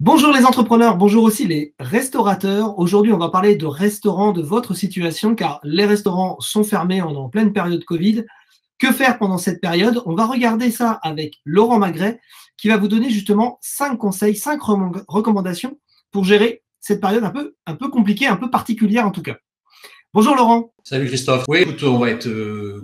Bonjour les entrepreneurs, bonjour aussi les restaurateurs. Aujourd'hui, on va parler de restaurants, de votre situation, car les restaurants sont fermés, on est en pleine période Covid. Que faire pendant cette période? On va regarder ça avec Laurent Magret, qui va vous donner justement 5 conseils, 5 recommandations pour gérer cette période un peu compliquée, un peu particulière en tout cas. Bonjour Laurent. Salut Christophe. Oui, écoute, on va être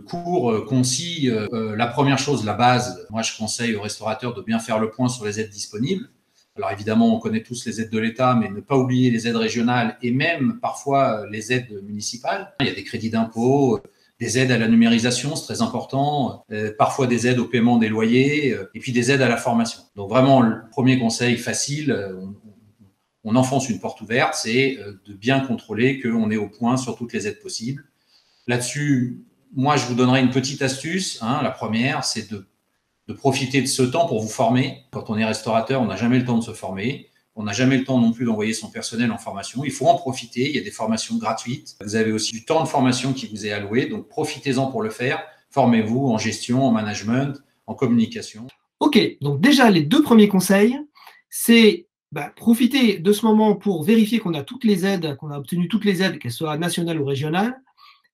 court, concis. La première chose, la base, moi je conseille aux restaurateurs de bien faire le point sur les aides disponibles. Alors évidemment, on connaît tous les aides de l'État, mais ne pas oublier les aides régionales et même parfois les aides municipales. Il y a des crédits d'impôt, des aides à la numérisation, c'est très important, parfois des aides au paiement des loyers, et puis des aides à la formation. Donc vraiment, le premier conseil facile, on enfonce une porte ouverte, c'est de bien contrôler qu'on est au point sur toutes les aides possibles. Là-dessus, moi, je vous donnerai une petite astuce. La première, c'est de profiter de ce temps pour vous former. Quand on est restaurateur, on n'a jamais le temps de se former. On n'a jamais le temps non plus d'envoyer son personnel en formation. Il faut en profiter. Il y a des formations gratuites. Vous avez aussi du temps de formation qui vous est alloué. Donc, profitez-en pour le faire. Formez-vous en gestion, en management, en communication. Ok, donc déjà, les 2 premiers conseils, c'est profiter de ce moment pour vérifier qu'on a toutes les aides, qu'on a obtenu toutes les aides, qu'elles soient nationales ou régionales,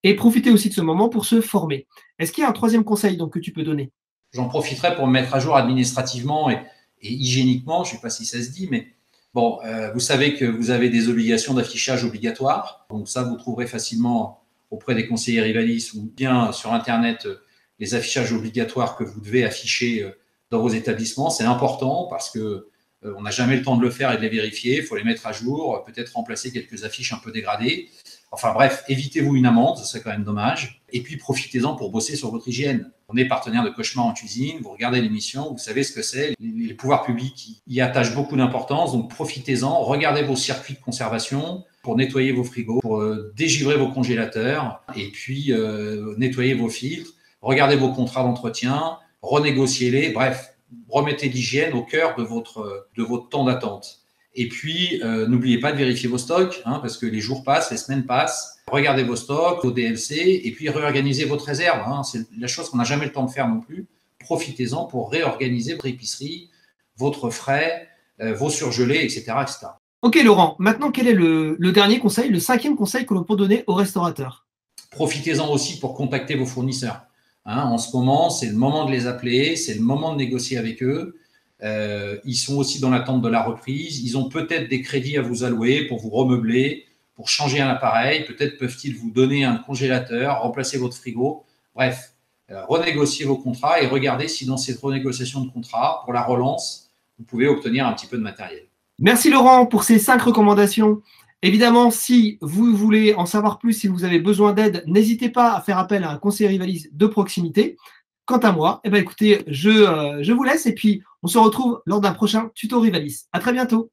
et profiter aussi de ce moment pour se former. Est-ce qu'il y a un 3e conseil donc, que tu peux donner? J'en profiterai pour me mettre à jour administrativement et hygiéniquement, je ne sais pas si ça se dit, mais bon, vous savez que vous avez des obligations d'affichage obligatoires. Donc ça, vous trouverez facilement auprès des conseillers Rivalis ou bien sur Internet les affichages obligatoires que vous devez afficher dans vos établissements. C'est important parce que on n'a jamais le temps de le faire et de les vérifier. Il faut les mettre à jour, peut-être remplacer quelques affiches un peu dégradées. Enfin bref, évitez-vous une amende, ce serait quand même dommage. Et puis profitez-en pour bosser sur votre hygiène. On est partenaire de Cauchemar en cuisine, vous regardez l'émission, vous savez ce que c'est. Les pouvoirs publics y attachent beaucoup d'importance, donc profitez-en. Regardez vos circuits de conservation pour nettoyer vos frigos, pour dégivrer vos congélateurs et puis nettoyer vos filtres. Regardez vos contrats d'entretien, renégociez-les. Bref, remettez l'hygiène au cœur de votre temps d'attente. Et puis, n'oubliez pas de vérifier vos stocks, parce que les jours passent, les semaines passent. Regardez vos stocks, vos DLC, et puis réorganisez votre réserve. C'est la chose qu'on n'a jamais le temps de faire non plus. Profitez-en pour réorganiser votre épicerie, votre frais, vos surgelés, etc., etc. Ok Laurent, maintenant quel est le dernier conseil, le 5e conseil que l'on peut donner aux restaurateurs? Profitez-en aussi pour contacter vos fournisseurs. En ce moment, c'est le moment de les appeler, c'est le moment de négocier avec eux. Ils sont aussi dans l'attente de la reprise. Ils ont peut-être des crédits à vous allouer pour vous remeubler, pour changer un appareil. Peut-être peuvent-ils vous donner un congélateur, remplacer votre frigo. Bref, renégociez vos contrats et regardez si dans cette renégociation de contrat, pour la relance, vous pouvez obtenir un petit peu de matériel. Merci Laurent pour ces 5 recommandations. Évidemment, si vous voulez en savoir plus, si vous avez besoin d'aide, n'hésitez pas à faire appel à un conseiller Rivalis de proximité. Quant à moi, écoutez, je vous laisse et puis on se retrouve lors d'un prochain tuto Rivalis. À très bientôt.